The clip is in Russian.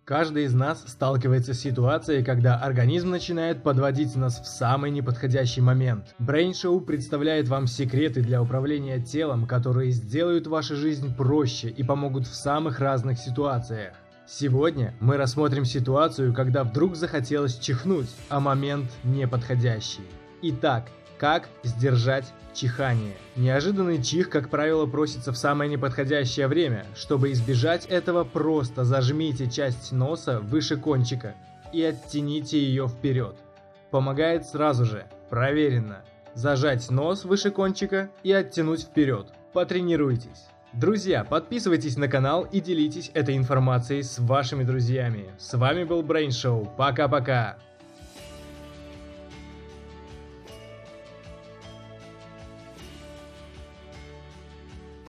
Каждый из нас сталкивается с ситуацией, когда организм начинает подводить нас в самый неподходящий момент. Brain Show представляет вам секреты для управления телом, которые сделают вашу жизнь проще и помогут в самых разных ситуациях. Сегодня мы рассмотрим ситуацию, когда вдруг захотелось чихнуть, а момент неподходящий. Итак, как сдержать чихание? Неожиданный чих, как правило, просится в самое неподходящее время. Чтобы избежать этого, просто зажмите часть носа выше кончика и оттяните ее вперед. Помогает сразу же, проверено. Зажать нос выше кончика и оттянуть вперед. Потренируйтесь. Друзья, подписывайтесь на канал и делитесь этой информацией с вашими друзьями. С вами был Brain Show. Пока-пока.